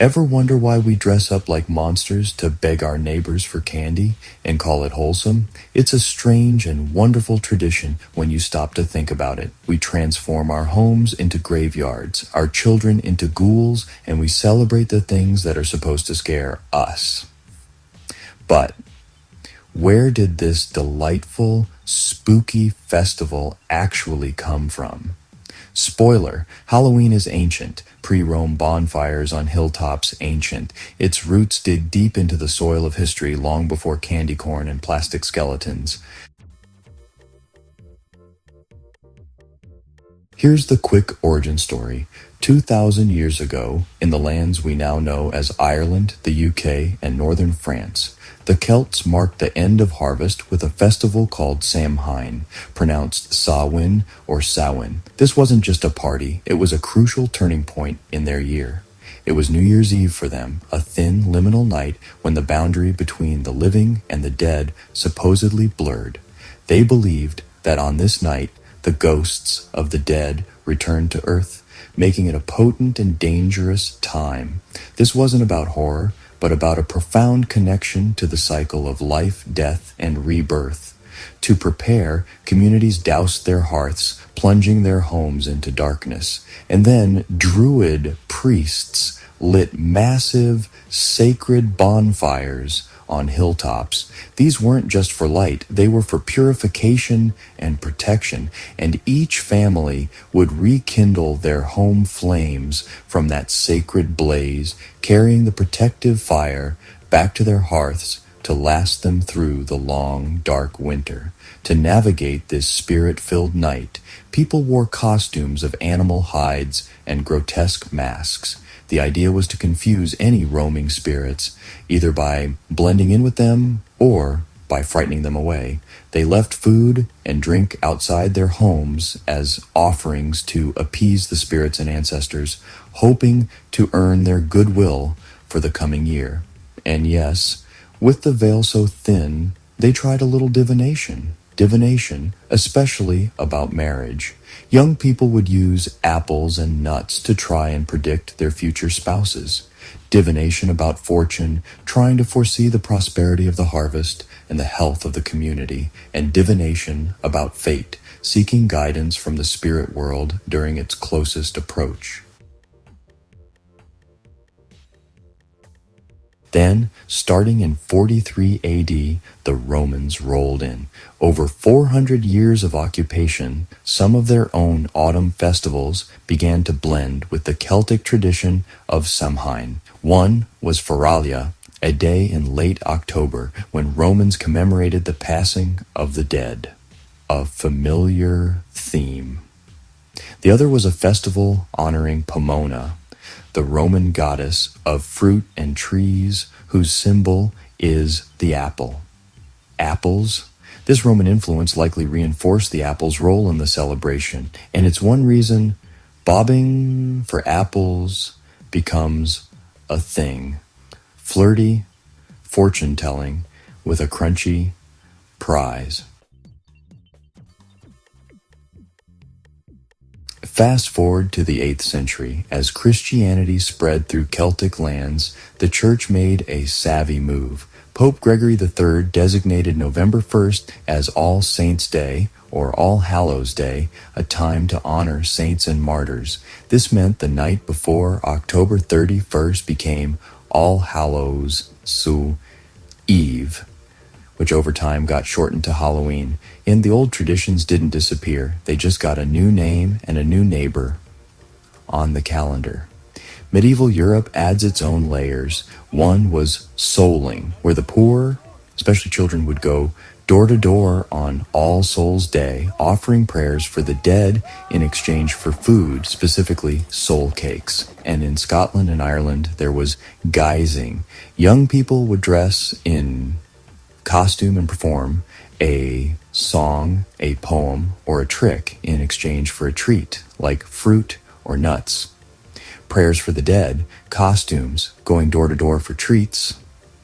Ever wonder why we dress up like monsters to beg our neighbors for candy and call it wholesome? It's a strange and wonderful tradition when you stop to think about it. We transform our homes into graveyards, our children into ghouls, and we celebrate the things that are supposed to scare us. But where did this delightful, spooky festival actually come from? Spoiler, Halloween is ancient. Pre-Rome bonfires on hilltops ancient. Its roots dig deep into the soil of history long before candy corn and plastic skeletons. Here's the quick origin story. 2,000 years ago, in the lands we now know as Ireland, the UK, and northern France, the Celts marked the end of harvest with a festival called Samhain, pronounced Samhain or Samhain. This wasn't just a party, it was a crucial turning point in their year. It was New Year's Eve for them, a thin liminal night when the boundary between the living and the dead supposedly blurred. They believed that on this night, the ghosts of the dead returned to earth, making it a potent and dangerous time. This wasn't about horror, but about a profound connection to the cycle of life, death, and rebirth. To prepare, communities doused their hearths, plunging their homes into darkness. And then druid priests lit massive, sacred bonfires on hilltops. These weren't just for light, they were for purification and protection, and each family would rekindle their home flames from that sacred blaze, carrying the protective fire back to their hearths to last them through the long, dark winter. To navigate this spirit-filled night, people wore costumes of animal hides and grotesque masks. The idea was to confuse any roaming spirits, either by blending in with them or by frightening them away. They left food and drink outside their homes as offerings to appease the spirits and ancestors, hoping to earn their goodwill for the coming year. And yes, with the veil so thin, they tried a little divination. Divination, especially about marriage. Young people would use apples and nuts to try and predict their future spouses. Divination about fortune, trying to foresee the prosperity of the harvest and the health of the community. And divination about fate, seeking guidance from the spirit world during its closest approach. Then, starting in 43 AD, the Romans rolled in. Over 400 years of occupation, some of their own autumn festivals began to blend with the Celtic tradition of Samhain. One was Feralia, a day in late October when Romans commemorated the passing of the dead. A familiar theme. The other was a festival honoring Pomona, the Roman goddess of fruit and trees, whose symbol is the apple. Apples? This Roman influence likely reinforced the apple's role in the celebration, and it's one reason bobbing for apples becomes a thing. Flirty fortune-telling with a crunchy prize. Fast forward to the 8th century. As Christianity spread through Celtic lands, the church made a savvy move. Pope Gregory III designated November 1st as All Saints' Day, or All Hallows' Day, a time to honor saints and martyrs. This meant the night before October 31st became All Hallows' Eve, which over time got shortened to Halloween. And the old traditions didn't disappear. They just got a new name and a new neighbor on the calendar. Medieval Europe adds its own layers. One was souling, where the poor, especially children, would go door to door on All Souls' Day, offering prayers for the dead in exchange for food, specifically soul cakes. And in Scotland and Ireland, there was guising. Young people would dress in costume and perform a song, a poem, or a trick in exchange for a treat, like fruit or nuts. Prayers for the dead, costumes, going door to door for treats.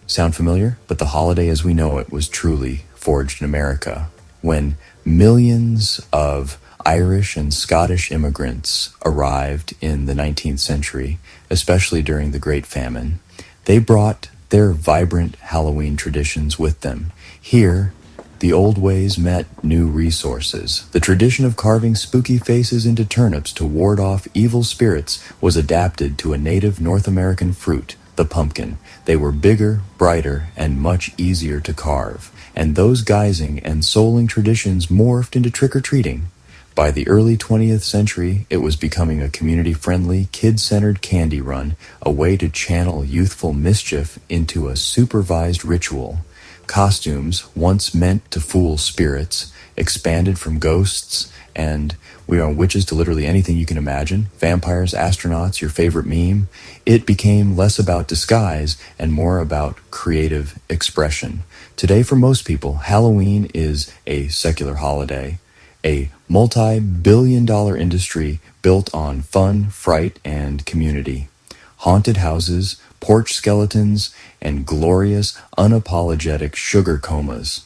Sound familiar? But the holiday as we know it was truly forged in America when millions of Irish and Scottish immigrants arrived in the 19th century. especially during the Great Famine. They brought their vibrant Halloween traditions with them. Here, the old ways met new resources. The tradition of carving spooky faces into turnips to ward off evil spirits was adapted to a native North American fruit, the pumpkin. They were bigger, brighter, and much easier to carve. And those guising and souling traditions morphed into trick-or-treating. By the early 20th century, it was becoming a community-friendly, kid-centered candy run, a way to channel youthful mischief into a supervised ritual. Costumes, once meant to fool spirits, expanded from ghosts and we are witches to literally anything you can imagine, vampires, astronauts, your favorite meme. It became less about disguise and more about creative expression. Today, for most people, Halloween is a secular holiday, a multi-billion-dollar industry built on fun, fright, and community. Haunted houses, porch skeletons, and glorious, unapologetic sugar comas.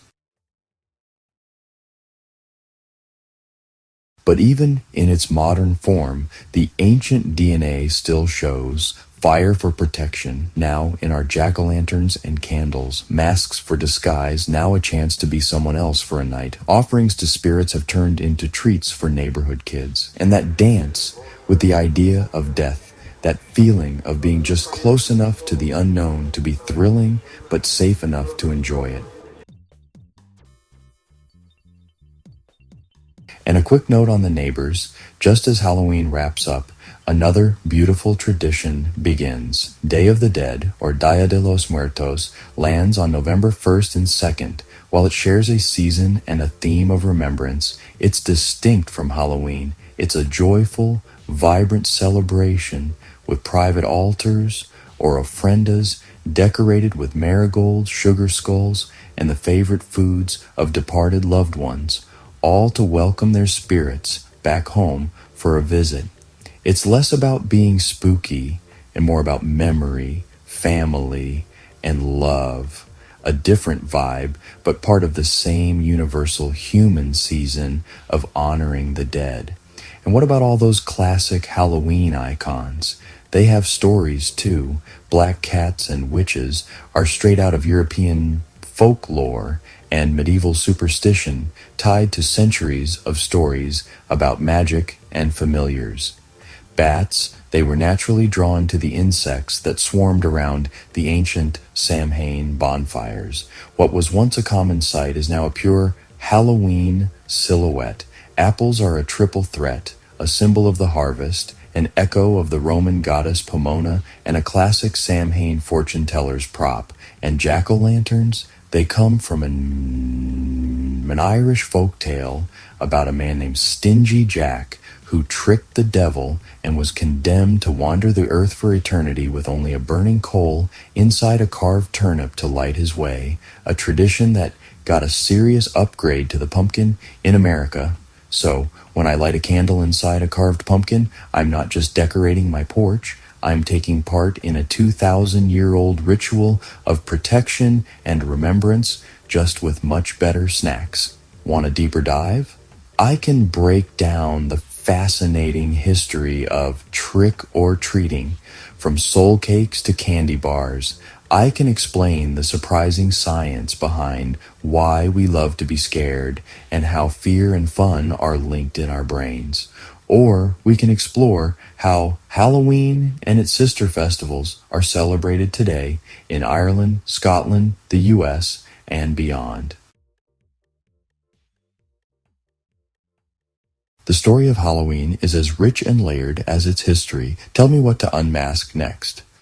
But even in its modern form, the ancient DNA still shows fire for protection, now in our jack-o'-lanterns and candles, masks for disguise, now a chance to be someone else for a night. Offerings to spirits have turned into treats for neighborhood kids. And that dance with the idea of death, that feeling of being just close enough to the unknown to be thrilling, but safe enough to enjoy it. And a quick note on the neighbors, just as Halloween wraps up, another beautiful tradition begins. Day of the Dead, or Dia de los Muertos, lands on November 1st and 2nd. While it shares a season and a theme of remembrance, it's distinct from Halloween. It's a joyful, vibrant celebration with private altars or ofrendas decorated with marigolds, sugar skulls, and the favorite foods of departed loved ones, all to welcome their spirits back home for a visit. It's less about being spooky and more about memory, family, and love. A different vibe, but part of the same universal human season of honoring the dead. And what about all those classic Halloween icons? They have stories too. Black cats and witches are straight out of European folklore and medieval superstition tied to centuries of stories about magic and familiars. Bats, they were naturally drawn to the insects that swarmed around the ancient Samhain bonfires. What was once a common sight is now a pure Halloween silhouette. Apples are a triple threat, a symbol of the harvest, an echo of the Roman goddess Pomona, and a classic Samhain fortune teller's prop. And jack-o'-lanterns, they come from an Irish folk tale about a man named Stingy Jack who tricked the devil and was condemned to wander the earth for eternity with only a burning coal inside a carved turnip to light his way, a tradition that got a serious upgrade to the pumpkin in America. So, when I light a candle inside a carved pumpkin, I'm not just decorating my porch, I'm taking part in a 2,000-year-old ritual of protection and remembrance, just with much better snacks. Want a deeper dive? I can break down the fascinating history of trick-or-treating, from soul cakes to candy bars. I can explain the surprising science behind why we love to be scared and how fear and fun are linked in our brains. Or we can explore how Halloween and its sister festivals are celebrated today in Ireland, Scotland, the US, and beyond. The story of Halloween is as rich and layered as its history. Tell me what to unmask next.